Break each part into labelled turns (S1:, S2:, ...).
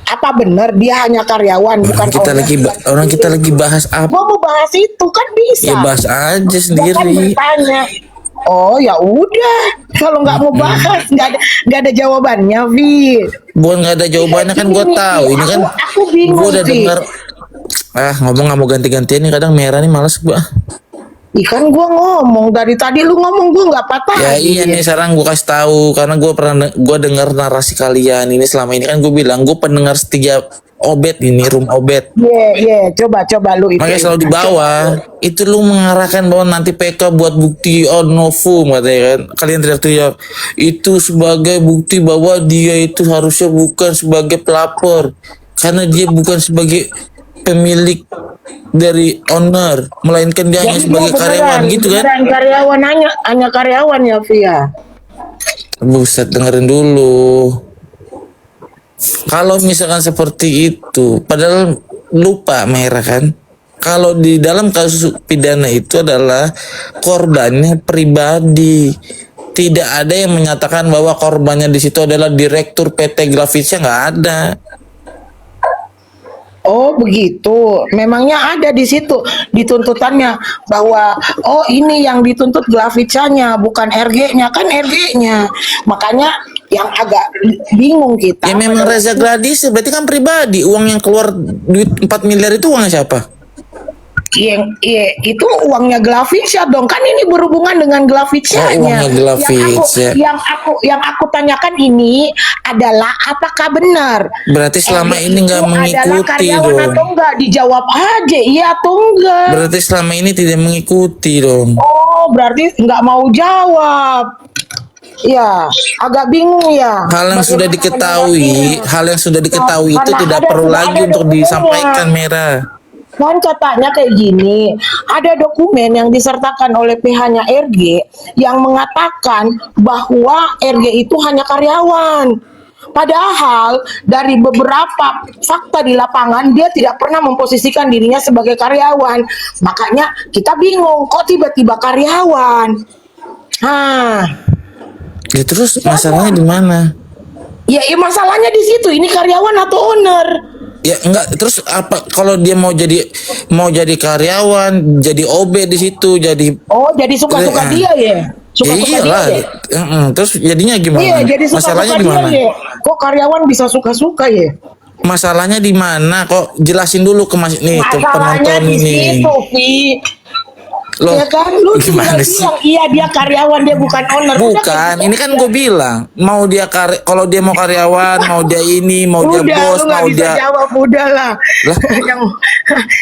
S1: Apa benar dia hanya karyawan bukan owner?
S2: Orang kita lagi bahas apa?
S1: Gua mau bahas itu kan bisa.
S2: Ya bahas aja
S1: Gua kan
S2: sendiri.
S1: bertanya. Oh ya udah, kalau nggak mau bahas nggak ada jawabannya, Vi.
S2: Bukan nggak ada jawabannya kan gue tahu. Ini kan
S1: aku bingung,
S2: gue udah
S1: Vi.
S2: dengar. Ngomong nggak mau ganti-gantian nih, kadang merah nih males gue.
S1: Ikan gue ngomong dari tadi, lu ngomong gue nggak patah.
S2: Ya iya nih, sekarang gue kasih tahu karena gue dengar narasi kalian ini selama ini kan gue bilang gue pendengar setia Obet ini, room Obet.
S1: Coba lu itu.
S2: Makanya selalu di bawah itu lu mengarahkan bahwa nanti PK buat bukti on novum katanya kan. Kalian teriak-teriak itu sebagai bukti bahwa dia itu harusnya bukan sebagai pelapor karena dia bukan sebagai pemilik dari owner, melainkan dia hanya sebagai karyawan gitu kan.
S1: Karyawan hanya karyawan ya, Via.
S2: Buset, dengerin dulu. Kalau misalkan seperti itu, padahal lupa merah kan. Kalau di dalam kasus pidana itu adalah korbannya pribadi. Tidak ada yang menyatakan bahwa korbannya di situ adalah direktur PT Grafisnya, nggak ada.
S1: Oh begitu, memangnya ada di situ di tuntutannya bahwa ini yang dituntut Glavicanya bukan RG-nya, kan RG-nya. Makanya yang agak bingung kita.
S2: Ya memang Reza Gladys berarti kan pribadi, uang yang keluar duit 4 miliar itu uangnya siapa?
S1: Iya, itu uangnya Glavica dong, kan ini berhubungan dengan Glavicanya. Yang aku tanyakan ini adalah apakah benar?
S2: Berarti selama ini nggak mengikuti
S1: dong. Atau enggak, dijawab aja iya atau enggak.
S2: Berarti selama ini tidak mengikuti dong.
S1: Oh, berarti nggak mau jawab. Ya, agak bingung ya.
S2: Hal yang sudah diketahui itu tidak perlu lagi untuk disampaikan merah.
S1: Kan katanya kayak gini, ada dokumen yang disertakan oleh PH-nya RG yang mengatakan bahwa RG itu hanya karyawan. Padahal dari beberapa fakta di lapangan dia tidak pernah memposisikan dirinya sebagai karyawan. Makanya kita bingung, kok tiba-tiba karyawan.
S2: Ya terus masalahnya di mana?
S1: Ya masalahnya di situ. Ini karyawan atau owner?
S2: Ya enggak, terus apa kalau dia mau jadi karyawan, jadi OB di situ, jadi
S1: suka-suka dia ya. Suka-suka dia ya.
S2: Terus jadinya gimana?
S1: Iya, jadi
S2: masalahnya di mana?
S1: Ya. Kok karyawan bisa suka-suka ya?
S2: Masalahnya di mana? Kok jelasin dulu ke penonton ini. Loh,
S1: ya kan lu
S2: gimana sih?
S1: Iya dia karyawan, dia bukan owner.
S2: Bukan, ini kan gue bilang mau dia kalau dia mau karyawan, mau dia ini, mau dia bos, mau dia
S1: jawab udahlah.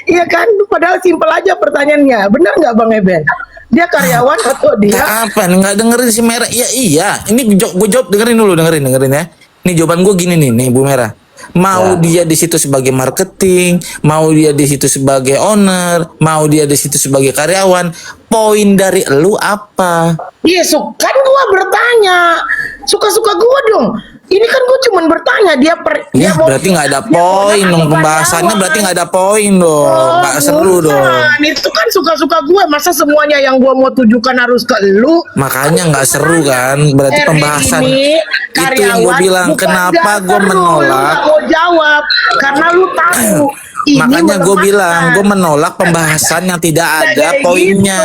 S1: Iya kan, padahal simpel aja pertanyaannya. Benar nggak Bang Eben? Dia karyawan atau dia?
S2: Apa? Nggak dengerin si Merah? Iya. Ini gue jawab, dengerin ya. Ini jawaban gue gini nih Bu Merah. Mau dia di situ sebagai marketing, mau dia di situ sebagai owner, mau dia di situ sebagai karyawan, poin dari lu apa?
S1: Iya, kan gua bertanya, suka-suka gua dong. Ini kan gua cuma bertanya dia
S2: berarti nggak ada poin dong pembahasannya, berarti nggak ada poin dong, nggak seru dong.
S1: Itu kan suka-suka gue, masa semuanya yang gue mau tujukan harus ke lu?
S2: Makanya nggak seru kan, berarti pembahasan itu yang gue bilang. Kenapa gue menolak?
S1: Mau jawab karena lu tahu.
S2: Makanya gue bilang gue menolak pembahasan yang tidak ada poinnya.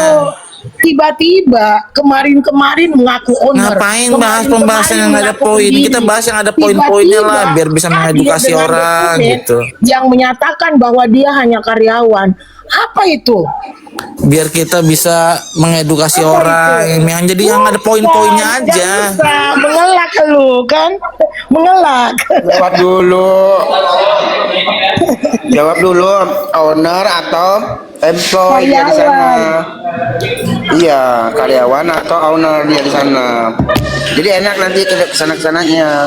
S1: Tiba-tiba kemarin mengaku owner.
S2: Ngapain bahas pembahasan yang nggak ada poin? Kita bahas yang ada poin-poinnya lah, biar bisa mengedukasi orang gitu.
S1: Yang menyatakan bahwa dia hanya karyawan. Apa itu?
S2: Biar kita bisa mengedukasi orang. Yang jadi yang ada poin-poinnya aja.
S1: Mengelak lu kan? Mengelak.
S3: Jawab dulu, owner atau employee dia di sana. Iya, karyawan atau owner dia di sana. Jadi enak nanti tidak kesana-kesananya.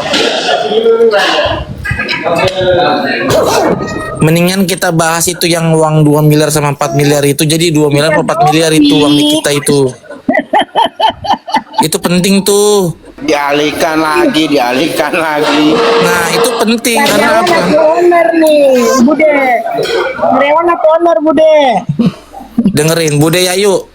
S2: Mendingan kita bahas itu yang uang 2 miliar sama 4 miliar itu. Jadi 2 miliar atau 4 miliar itu uang di kita itu. Itu penting tuh.
S3: Dialihkan lagi.
S2: Nah itu penting karena apa?
S1: Owner nih, Bude. Karyawan atau owner, Bude?
S2: Dengerin Bude Yayu.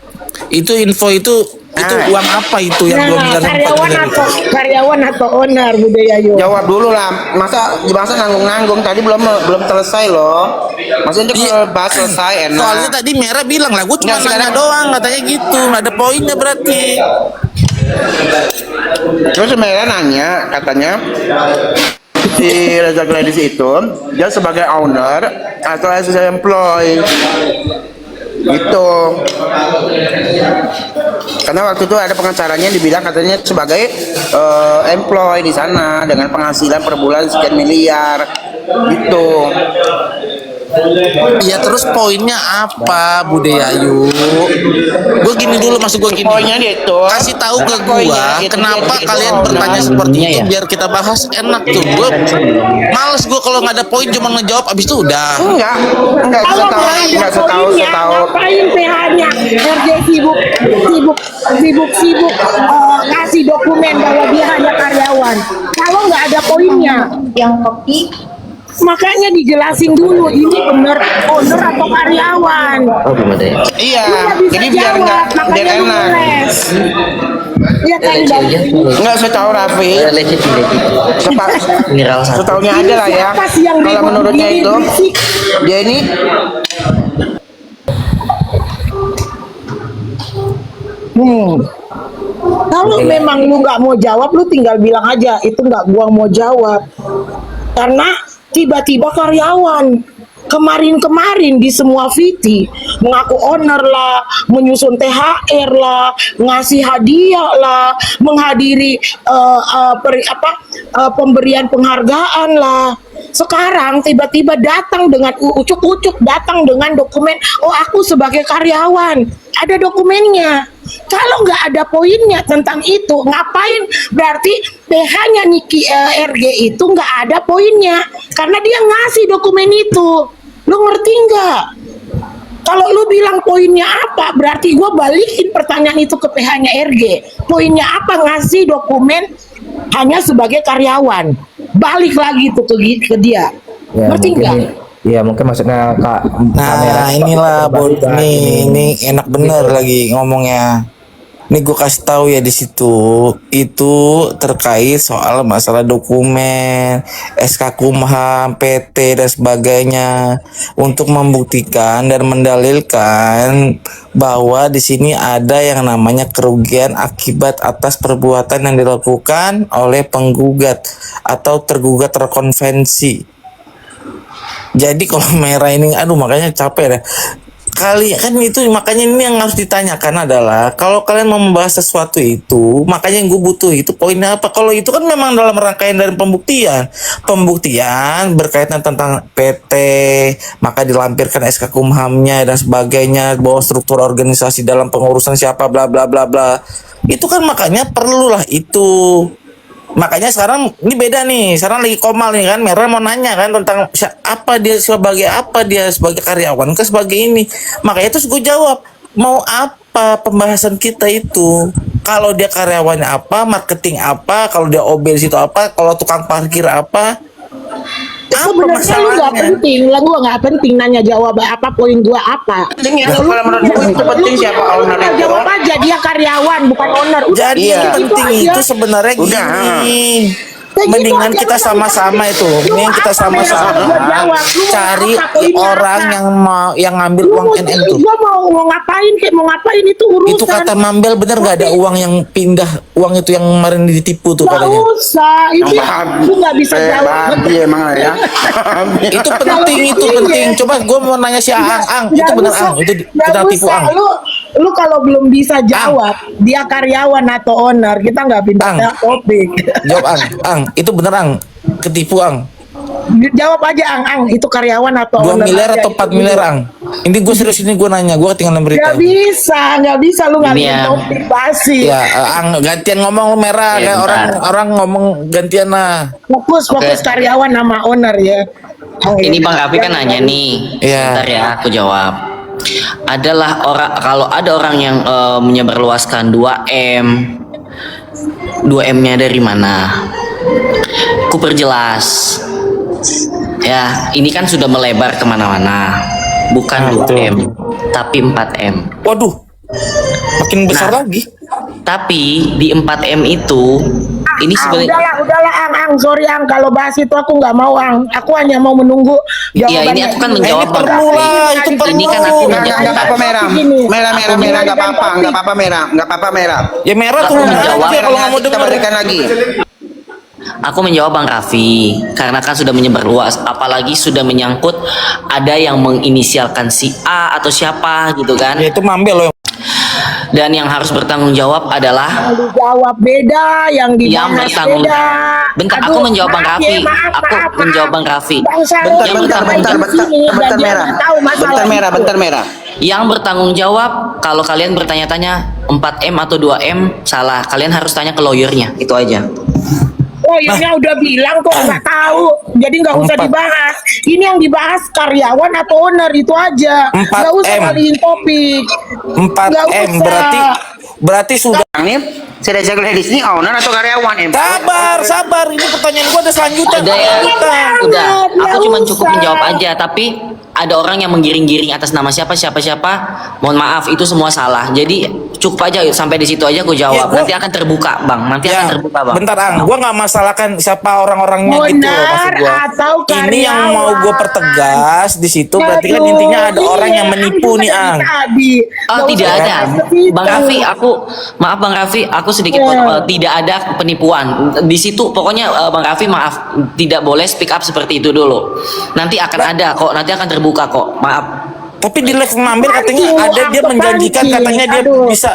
S2: Itu info itu Itu uang apa itu yang 2 miliar dan 4
S1: karyawan
S2: miliar itu?
S1: karyawan atau owner budaya yuk.
S3: Jawab dulu lah. Masa nanggung-nanggung tadi belum selesai loh. Maksudnya kalau bahas selesai enak.
S2: Soalnya tadi Merah bilang lah, gue cuma
S3: Nggak,
S2: nanya doang, katanya gitu, nggak ada poinnya berarti.
S3: Terus mereka nanya, katanya si Reza Gladys itu dia sebagai owner atau as employee gitu. Karena waktu itu ada pengacaranya dibilang katanya sebagai employee di sana dengan penghasilan per bulan sekian miliar gitu.
S2: Iya, terus poinnya apa Budaya Ayu? Gue gini dulu, maksud gue gini.
S3: Poinnya gitu.
S2: Kasih tahu ke
S3: Poinnya
S2: gue
S3: gitu,
S2: kenapa
S3: gitu,
S2: kalian
S3: owner.
S2: bertanya seperti itu
S4: Ya.
S2: biar kita bahas enak tuh. Gue males gue kalau nggak ada poin cuma ngejawab abis itu udah.
S3: Enggak
S1: Kalau
S3: setahu
S1: nggak ada
S3: setahu
S1: poinnya,
S3: setahu
S1: ngapain PH-nya RG sibuk ngasih dokumen bahwa dia hanya karyawan. Kalau nggak ada poinnya,
S5: yang kopi
S1: makanya dijelasin dulu ini bener owner atau karyawan.
S4: Oh, belum ada ya.
S3: iya.
S1: Lu nggak bisa
S3: Jadi biar
S1: jawab,
S3: biar
S1: makanya lu
S3: enak.
S1: ngeles. Iya kan
S4: Lecet
S1: Bang?
S4: aja.
S3: Enggak setahu Raffi.
S4: Lecet. Viral satu.
S3: Setahunya aja lah ya.
S1: Siapa sih yang
S3: Kalau
S1: ribut
S3: menurutnya
S1: begini,
S3: itu
S1: berisik?
S3: dia ini
S1: Kalau memang lu nggak mau jawab, lu tinggal bilang aja itu nggak gua mau jawab. Karena tiba-tiba karyawan kemarin di semua VT mengaku owner lah, menyusun THR lah, ngasih hadiah lah, menghadiri pemberian penghargaan lah. Sekarang tiba-tiba datang dengan ucuk-ucuk, datang dengan dokumen, oh aku sebagai karyawan, ada dokumennya. Kalau nggak ada poinnya tentang itu, ngapain? Berarti PH-nya Niki RG itu nggak ada poinnya, karena dia ngasih dokumen itu. Lu ngerti nggak? Kalau lu bilang poinnya apa, berarti gua balikin pertanyaan itu ke PH-nya RG. Poinnya apa ngasih dokumen hanya sebagai karyawan? Balik lagi tuh ke dia.
S6: Ya,
S1: Ngerti
S6: mungkin
S1: nggak?
S6: iya mungkin maksudnya Kak
S2: Nah inilah ini enak bener lagi ngomongnya. Nih gue kasih tahu ya di situ itu terkait soal masalah dokumen, SK Kumham, PT dan sebagainya untuk membuktikan dan mendalilkan bahwa di sini ada yang namanya kerugian akibat atas perbuatan yang dilakukan oleh penggugat atau tergugat terkonvensi. Jadi kalau Merah ini, aduh makanya capek deh. Kali kan itu makanya ini yang harus ditanyakan adalah kalau kalian mau membahas sesuatu itu, makanya yang gue butuh itu poinnya apa. Kalau itu kan memang dalam rangkaian dari pembuktian berkaitan tentang PT, maka dilampirkan SK Kumhamnya dan sebagainya, bahwa struktur organisasi dalam pengurusan siapa bla bla bla bla. Itu kan makanya perlulah itu. Makanya sekarang ini beda nih. Sekarang lagi Komal nih kan, Merah mau nanya kan tentang apa dia sebagai karyawan ke sebagai ini. Makanya terus gue jawab, mau apa pembahasan kita itu? Kalau dia karyawannya apa, marketing apa, kalau dia OB di situ apa, kalau tukang parkir apa? Apa
S1: Sebenarnya lu nggak
S2: masalahnya?
S1: penting, lah gua nggak penting nanya jawab apa, poin gua apa.
S3: penting ya. Kalau menurut gue itu penting siapa owner
S1: Tinggal
S3: itu.
S1: jawab aja dia karyawan bukan owner. Udah,
S2: Jadi
S3: Iya.
S2: yang penting
S1: aja.
S2: itu sebenarnya
S3: Udah.
S2: gini.
S1: Kayak gitu
S2: Mendingan
S1: aja,
S2: kita
S1: udah,
S2: sama-sama
S1: udah.
S2: itu.
S1: Lu
S2: Mendingan kita
S1: apa,
S2: sama-sama
S1: Merah? Gua jawab. Lu mau
S2: cari
S1: apa, poinnya
S2: orang
S1: apa?
S2: yang ngambil
S1: Lu
S2: uang
S1: mau
S2: NN tuh.
S1: gua mau ngapain kayak mau ngapain itu urusan.
S2: Itu kata Mambel bener gak ada uang yang pindah, uang itu yang kemarin ditipu tuh
S1: Gak
S2: katanya.
S1: usah, itu lu nggak bisa jawab.
S3: Babi emang ya.
S2: Itu penting, itu penting. Coba gue mau nanya si Ang, itu bener Ang, itu kita tipu Ang.
S1: Lu kalau belum bisa jawab dia karyawan atau owner, kita nggak pindah
S2: Ang.
S1: topik.
S2: Jawab Ang, itu bener Ang, ketipu Ang.
S1: Jawab aja Ang, itu karyawan atau
S2: 2
S1: owner
S2: miliar
S1: aja.
S2: atau 4 miliar Ang? Ini gue serius, ini gue nanya, gue ketinggalan berita.
S1: Nggak bisa lu
S4: Ini
S1: ngalihin
S4: yang-
S1: topik basi.
S2: Ya, Ang gantian ngomong lu Merah,
S4: Ya,
S2: kayak
S4: bentar.
S2: orang ngomong gantian lah.
S1: Fokus
S4: Oke.
S1: karyawan sama owner ya.
S4: Ini Bang Raffi kan nanya nih.
S2: Iya.
S4: Bentar ya, aku jawab. Kalau ada orang yang menyebarluaskan 2M. 2M-nya dari mana? Ku perjelas. Ya, ini kan sudah melebar kemana-mana. Bukan 2M, tapi 4M.
S2: Waduh, makin besar
S4: Nah.
S2: lagi.
S4: Tapi di 4M itu ini sebenarnya
S1: Udahlah, Ang, sorry Ang, kalau bahas itu aku nggak mau Ang, aku hanya mau menunggu
S4: Iya, ini aku kan menjawab
S2: Ini
S4: Bang
S2: perlu
S4: Raffi.
S2: lah, itu perlu.
S4: Ini kan aku
S3: Nggak
S4: menjawab.
S3: apa-apa merah. Merah, nggak apa-apa merah.
S2: Ya merah
S4: Aku
S2: tuh
S4: menjawab.
S2: aja kalau nggak mau
S3: Kita
S2: denger.
S3: berikan lagi.
S4: Aku menjawab Bang Raffi karena kan sudah menyebar luas, apalagi sudah menyangkut ada yang menginisialkan si A atau siapa gitu kan.
S2: Ya itu mambel loh.
S4: Dan yang harus bertanggung jawab adalah
S1: dijawab beda, yang
S4: yang
S1: dibahas
S4: bertanggung.
S1: beda.
S4: Bentar,
S1: Aduh,
S4: aku menjawab Bang
S1: maaf
S4: Raffi.
S1: ya, maaf.
S4: Aku menjawab Bang Raffi.
S1: Bang Syarul
S3: Bentar,
S4: Yang
S1: juga
S4: bertanggung
S1: main di sini dan dia
S3: merah.
S1: nggak tahu masalah itu.
S3: Bentar merah.
S4: Yang bertanggung jawab kalau kalian bertanya-tanya 4M atau 2M salah, kalian harus tanya ke lawyernya, itu aja.
S1: Oh ini udah bilang kok nggak tahu, jadi nggak usah
S2: 4.
S1: dibahas. Ini yang dibahas karyawan atau owner itu aja,
S2: 4M.
S1: nggak usah ngalihin topik.
S2: 4M berarti sudah.
S3: Ini saya jaga ladies ini owner atau karyawan?
S2: Sabar, ini pertanyaan gua ada selanjutnya.
S4: Ada ya,
S2: Lanjutan.
S4: udah. Aku cuma
S1: usah.
S4: cukup menjawab aja, tapi ada orang yang menggiring-giring atas nama siapa. Mohon maaf, itu semua salah. Jadi cukup aja sampai di situ aja aku jawab.
S2: Ya, gua-
S4: Nanti akan terbuka, Bang. Nanti akan terbuka, Bang.
S2: Bentar Ang, gua nggak masalahkan siapa orang-orangnya gitu loh, maksud gua.
S1: atau
S2: Ini yang
S1: karyawan.
S2: mau gua pertegas di situ berarti kan
S1: Aduh,
S2: intinya ada orang
S1: iya,
S2: yang menipu
S1: kan
S2: nih
S1: juga
S2: Ang.
S1: tadi.
S4: Oh,
S1: Nggak
S4: tidak
S1: usah
S4: ada.
S1: bahas ke situ.
S4: Bang Raffi, maaf Bang Raffi, aku sedikit tidak ada penipuan. Di situ pokoknya Bang Raffi maaf, tidak boleh speak up seperti itu dulu. Nanti akan ada kok, nanti akan terbuka kok. Maaf.
S2: Tapi di live ngambil katanya
S1: Aduh,
S2: ada dia
S1: aku
S2: menjanjikan
S1: pancing.
S2: katanya dia
S1: Aduh.
S2: bisa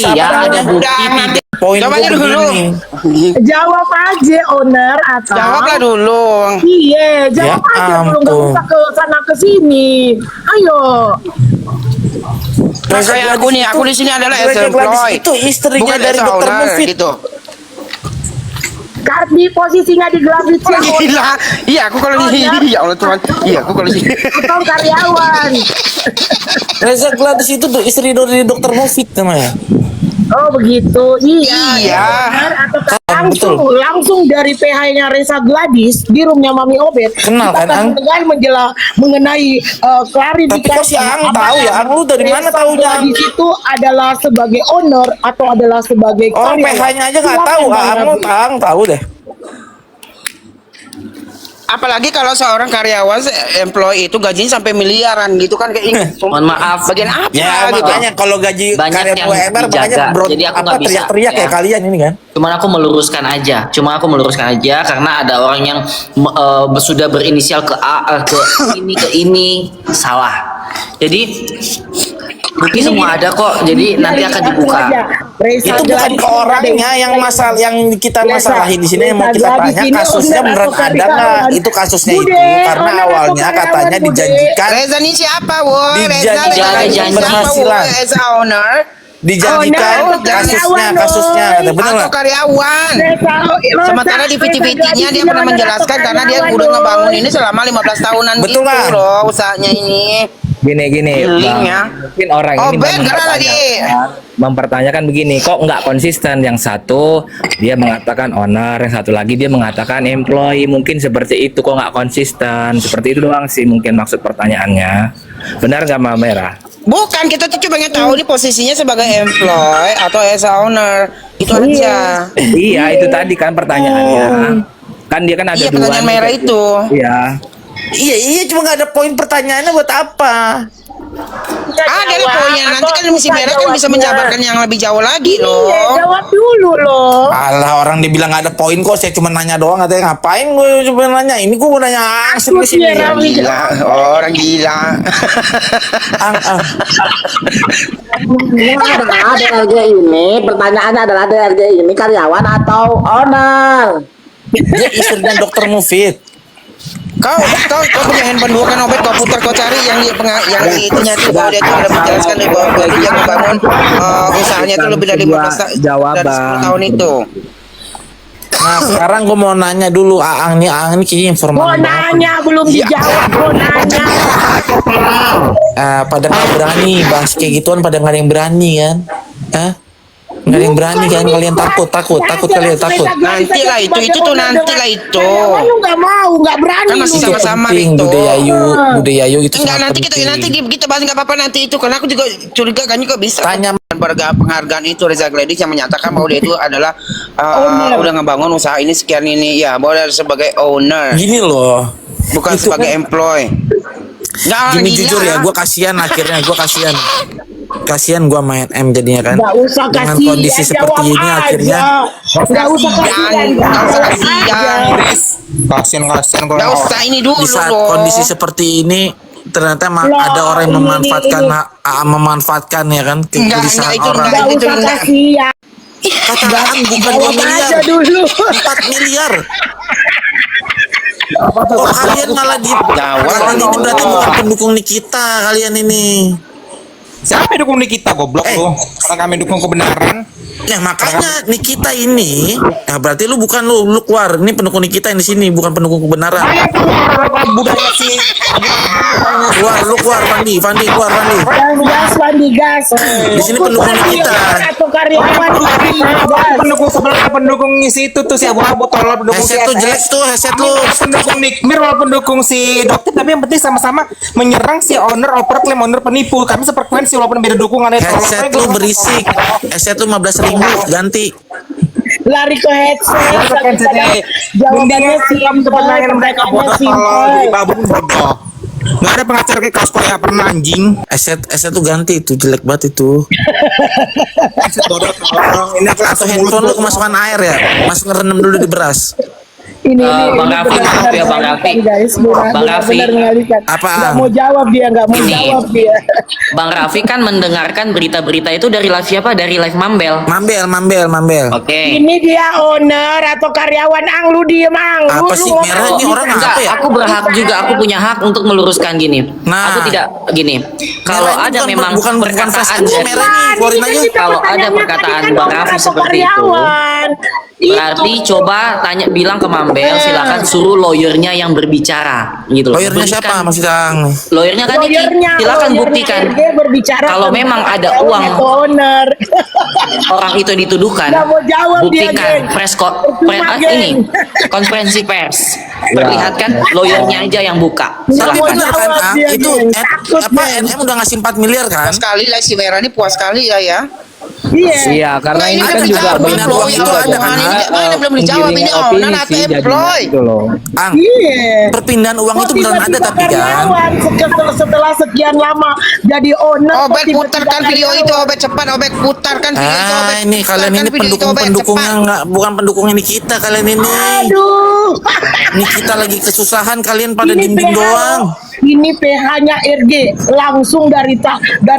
S4: Iya,
S2: apa
S4: ada
S2: namanya?
S4: bukti tidak.
S2: Poin
S3: Coba
S2: gua
S3: aja dulu.
S2: begini.
S1: Jawab aja owner atau
S3: Jawablah dulu.
S1: Iya, jawab
S2: Ya
S1: aja dulu, nggak
S2: ampun.
S1: usah ke sana ke sini. Ayo.
S3: Kayak aku nih, aku di sini adalah
S2: Reza Gladys
S3: employee.
S2: itu istrinya
S3: Bukan
S2: dari
S3: as
S2: Dr.
S3: owner,
S2: Mufid.
S3: gitu.
S1: Di posisinya di Gladys
S3: Oh, gila. Iya, aku kalau di sini ya Allah Tuhan. Iya, aku kalau di sini.
S1: atau karyawan.
S2: Reza Gladys itu tuh istri dari Dr. Mufid namanya.
S1: Oh begitu, iya.
S3: Iya.
S1: Benar, atau
S2: betul.
S1: langsung dari PH-nya Reza Gladys di roomnya Mami Obet.
S2: Kenal
S1: Kita
S2: kan, Ang?
S1: dengan mengenai klarifikasi.
S2: Tapi kok si Ang tahu ya? Ang, lu dari mana
S1: Reza
S2: taunya, Ang?
S1: Gladys itu adalah sebagai owner atau adalah sebagai
S2: Orang
S1: karyawan?
S2: PH-nya aja nggak
S1: Silakan,
S2: tahu.
S1: Bang
S2: Ang
S1: Rabi.
S2: tahu deh.
S3: Apalagi kalau seorang karyawan employee itu gajinya sampai miliaran gitu kan kayak
S4: Mohon maaf.
S3: Bagian apa
S2: Ya
S3: gitu.
S2: makanya kalau gaji
S4: Banyak
S2: karyawan
S4: yang
S2: UMR makanya
S4: dijaga.
S2: bro,
S4: Jadi aku
S2: apa
S4: nggak bisa,
S2: teriak-teriak
S4: ya.
S2: kayak kalian ini kan.
S4: Cuma aku meluruskan aja karena ada orang yang sudah berinisial ke A ke ini salah. Jadi bukti semua ada kok. Jadi nanti akan dibuka.
S2: Itu bukan ke orangnya yang kita masalahin di sini yang mau kita tanya kasusnya beneran ada nggak? Itu kasusnya itu karena awalnya katanya dijanjikan
S3: Reza ini siapa, woi? Reza
S2: Dijanjikan berhasilan.
S3: As a owner
S2: dijanjikan
S1: Owner,
S2: kasusnya ada bener
S3: atau
S2: nggak?
S3: karyawan. Sementara di VT-VT-nya dia pernah menjelaskan karena dia udah ngebangun ini selama 15 tahunan
S2: Betul
S3: gitu
S2: kan?
S3: loh usahanya ini.
S6: Gini
S3: Healing
S6: Bang.
S3: ya.
S6: Mungkin orang
S3: Oh,
S6: ini
S3: Ben, gerak lagi.
S6: mempertanyakan begini, kok nggak konsisten? Yang satu dia mengatakan owner, yang satu lagi dia mengatakan employee. Mungkin seperti itu, kok nggak konsisten? Seperti itu doang sih mungkin maksud pertanyaannya. Benar nggak Mbak Merah?
S3: Bukan, kita tuh cuma pengen tahu nih posisinya sebagai employee atau as a owner. Itu aja.
S6: Iya, itu tadi kan pertanyaannya. Kan dia kan ada
S3: Iya,
S6: dua.
S3: pertanyaan
S6: nih.
S3: merah itu.
S6: Iya.
S2: Iya cuma nggak ada poin pertanyaannya buat apa?
S3: Ada lah poinnya. Nanti kan si merah kan bisa menjabarkan yang lebih jauh lagi
S1: Iya,
S3: loh.
S1: jawab dulu loh.
S2: Alah orang dibilang nggak ada poin kok, saya cuma nanya doang katanya ngapain gue cuma nanya. Ini gue mau nanya asli di sini.
S1: Iya, Rami.
S3: Gila, orang gila.
S2: Ang.
S5: Ada RJ ini, pertanyaannya adalah ada RJ ini karyawan atau owner?
S2: Dia istrinya Dr. Mufid.
S3: Kau punya handphone dua kan Obet, kau putar kau cari yang itunya tuh bahwa dia tuh udah menjelaskan deh bahwa dia membangun usahanya tuh lebih dari 15 dari 10 tahun itu.
S2: Nah sekarang gue mau nanya dulu Aang nih kayaknya informan
S1: Mau
S2: banget.
S1: nanya belum dijawab, mau nanya.
S2: Pada nggak berani bahas kayak gituan, pada nggak ada yang berani kan? Hah? Nggak ada yang berani kan, kalian takut kalian takut.
S3: Nanti lah itu tuh nanti lah itu.
S1: Karyawan lu nggak mau, nggak berani
S3: Kan masih
S1: lu.
S3: sama-sama
S2: Penting
S3: itu.
S2: budaya itu
S3: Enggak,
S2: sangat
S3: nanti
S2: penting.
S3: kita bahas nggak apa-apa nanti itu, karena aku juga curiga kan juga bisa
S2: Tanya.
S3: penghargaan itu Reza Gladys yang menyatakan bahwa dia itu adalah
S1: Owner.
S3: udah ngebangun usaha ini sekian ini ya, bahwa dia sebagai owner
S2: Gini loh,
S3: bukan
S2: itu
S3: sebagai employee. Nggak,
S2: gini jujur ya, gue kasihan akhirnya, kasihan gue main M jadinya kan.
S1: Nggak usah
S2: Dengan
S1: kasihan,
S2: kondisi seperti
S1: jawab
S2: ini
S1: aja.
S2: akhirnya
S1: Nggak usah kasihan,
S3: nggak usah
S1: jawab
S3: kasihan.
S1: aja.
S3: Nggak usah ini dulu
S2: di saat
S3: loh.
S2: kondisi seperti ini ternyata
S1: Loh,
S2: ada orang yang
S1: ini.
S2: memanfaatkan ya kan kegelisahan
S3: itu
S2: orang.
S1: Nggak
S3: Itu
S1: usah
S3: enggak.
S1: kasihan.
S2: Katakan bukan 2
S1: Jawab
S2: miliar,
S1: aja dulu.
S2: 4 miliar. Oh kalian malah kalian ini berarti bukan pendukung Nikita kalian ini.
S7: Siapa yang dukung Nikita goblok lu? Karena kami dukung kebenaran.
S2: Ya makanya Nikita ini, ya berarti lu keluar. Ini pendukung Nikita yang di sini, bukan pendukung kebenaran.
S7: Budaya sih.
S2: Keluar Fandi keluar Fandi.
S1: Gas, Wandi, gas.
S2: Di sini pendukung kita.
S1: Atau karyawan gas.
S7: Pendukung sebelah pendukung si itu tuh si abu-abu tolol pendukung si
S2: Headset tuh jelek tuh, headset lu.
S7: pendukung Nikmir walaupun pendukung si dokter, tapi yang penting sama-sama menyerang si owner oper klaim owner penipu. Kami sefrekuensi walaupun beda dukungan ya.
S2: Headset lu berisik. Headset lu 15.000 ganti.
S1: Lari ke headset. Jawabannya simpel, pertanyaannya simpel.
S7: babun bodoh. Nggak ada pengacara kayak kaos Korea pernah anjing.
S2: Headset tuh ganti itu jelek banget itu.
S7: Bodoh tolong. Ini aku
S2: Atau
S7: langsung
S2: handphone lu kemasukan air ya? Masuk ngerendam dulu di beras.
S1: Ini
S4: Bang Raffi,
S1: benar-benar
S4: maaf ya, Bang
S1: mengalihkan,
S4: Raffi.
S1: guys.
S4: Bang Raffi.
S1: Benar mengalihkan.
S2: Apaan?
S1: Nggak mau jawab dia, nggak mau
S4: Ini.
S1: jawab dia.
S4: Bang Raffi kan mendengarkan berita-berita itu dari live siapa? Dari live Mambel.
S2: Mambel.
S4: Oke.
S1: Ini dia owner atau karyawan Ang, lu diem Ang.
S2: Apa sih,
S1: ngomong.
S2: merah ini orang
S4: Enggak,
S2: apa ya?
S4: aku berhak juga, aku punya hak untuk meluruskan gini.
S2: Nah.
S4: Aku tidak gini. Kalau
S2: Merah ini
S4: ada
S2: bukan-
S4: memang
S2: bukan
S4: perkataan
S2: Facebook,
S4: dari-
S2: merah ini keluarin aja.
S4: Kalau ada perkataan Bang Raffi seperti itu, berarti coba bilang ke Mambel, silakan suruh lawyernya yang berbicara gitu loh.
S2: Lawyernya siapa
S4: Berikan-
S2: Mas Kang?
S4: Lawyernya kan Niki, silakan buktikan.
S1: Dia berbicara
S4: Kalau
S1: tentang
S4: memang ada
S1: karyawan
S4: uang
S1: atau owner.
S4: orang itu yang dituduhkan,
S1: Nggak mau jawab dia,
S4: buktikan
S1: geng. Percuma, geng.
S4: ini konferensi pers, perlihatkan lawyernya aja yang buka.
S2: Tapi
S1: mau
S4: Silakan.
S2: bener kan
S1: jawab
S2: Ang?
S1: dia,
S2: Itu
S1: geng. Takut, geng.
S2: NM udah ngasih 4 miliar kan?
S3: Puas sekali lah si merah ini, puas sekali ya.
S1: Iya.
S6: Iya, karena
S3: Nah,
S6: ini
S3: ini
S6: kan
S3: belum
S6: juga
S3: dijawab,
S6: banyak
S3: Bro.
S6: orang
S3: Itu
S6: juga
S3: ada
S6: yang,
S3: kan? Ini
S6: eh,
S3: mana belum dijawab,
S6: menggiring
S3: ini
S6: opini
S3: owner atau
S6: sih jadinya
S3: employee?
S6: gitu loh.
S2: Ang,
S1: Iya.
S2: perpindahan uang itu
S1: Kok
S2: beneran ada
S1: tiba-tiba
S2: tapi kan.
S1: karyawan setelah sekian lama jadi owner. kok
S3: Obet
S1: tiba-tiba
S3: putarkan video itu,
S1: karyawan?
S3: Obet cepat, Obet putarkan video itu, Obet.
S2: Ini kalian ini
S3: Putarkan video itu, Obet,
S2: pendukungnya
S3: cepat.
S2: nggak, bukan pendukungnya Nikita kalian ini.
S1: Aduh.
S2: Nikita lagi kesusahan kalian pada
S1: Ini
S2: dinding
S1: PH
S2: doang.
S1: Ini PH-nya RG langsung dari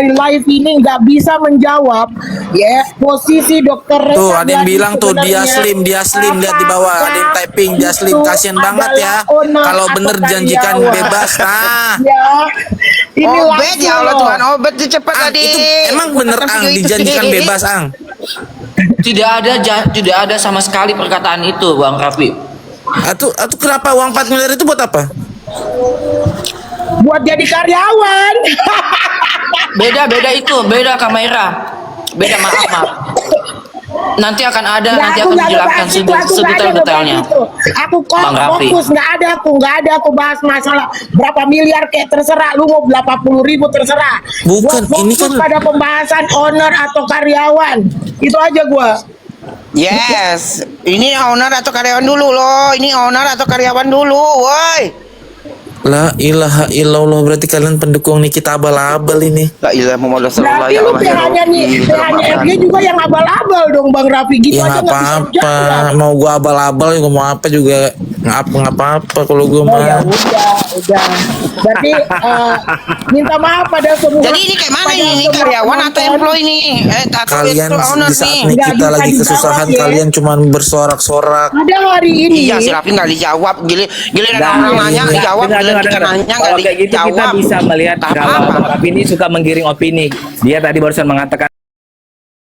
S1: live ini nggak bisa menjawab ya posisi dokter Reza
S2: Tuh ada yang
S1: Gladys
S2: bilang tuh dia
S1: sebenarnya
S2: slim lihat di bawah ada yang typing dia slim,
S1: itu
S2: kasihan banget ya
S1: adalah owner
S2: kalau
S1: atau
S2: bener janjikan
S1: karyawan.
S2: bebas. Nah
S1: Ya, ini
S3: Obet ya Allah
S1: loh.
S3: Tuhan, Obet itu cepat
S2: Ang,
S3: tadi.
S2: itu emang bener
S3: Putarkan
S2: Ang
S3: video itu.
S2: dijanjikan bebas Ang.
S4: Tidak ada sama sekali perkataan itu, Bang Raffi.
S2: Atau kenapa uang 4 miliar itu buat apa?
S1: Buat jadi karyawan.
S4: Beda itu, beda kamera. Beda maaf. Nanti akan ada,
S1: Nggak,
S4: nanti
S1: aku
S4: akan
S1: nggak
S4: dijelaskan
S1: ngebahas itu, aku nggak ada
S4: sedetail-detailnya.
S1: ngebahas itu. Aku kok
S4: Bang Raffi.
S1: fokus nggak ada aku bahas masalah berapa miliar kayak terserah lu mau 80.000 terserah.
S2: Bukan,
S1: Gua
S2: ini
S1: fokus
S2: kan-
S1: pada pembahasan owner atau karyawan itu aja gua.
S3: Yes, ini owner atau karyawan dulu loh. Ini owner atau karyawan dulu, woi.
S2: La ilaha illallah, berarti kalian pendukung Nikita abal-abal ini.
S3: La ilaha Muhammad Rasulullah
S1: Berarti
S3: ya
S1: lu
S3: Allah ya
S1: PH-nya nih,
S3: Rabbi.
S1: PH-nya RG juga yang abal-abal dong Bang Raffi gitu
S2: Ya
S1: aja
S2: nggak
S1: nggak bisa
S2: apa-apa,
S1: jawab.
S2: mau gua abal-abal gua mau apa juga nggak apa-apa kalau gua
S1: Oh ya
S2: mah.
S1: udah. Berarti minta maaf pada semua.
S3: Jadi ini kayak mana
S1: pada
S3: ini
S1: semua
S3: karyawan atau
S1: penonton.
S3: employee nih? Atau
S2: Kalian
S3: itu owner
S2: di saat
S3: nih?
S1: Nggak
S2: Nikita
S1: bisa
S2: lagi
S1: dijawab
S2: kesusahan
S1: ya.
S2: kalian cuman bersorak-sorak.
S1: Ada hari ini.
S3: Iya, si Raffi nggak dijawab. Giliran
S6: Nggak,
S3: orang nanya
S6: nggak,
S3: dijawab,
S6: dengar,
S3: giliran kita
S6: dengar.
S3: nanya
S6: Kalau
S3: nggak
S6: kayak gitu kita
S3: dijawab.
S6: bisa melihat
S3: Tak
S6: kalau
S3: apa-apa.
S6: Bang Raffi ini suka menggiring opini. Dia tadi barusan mengatakan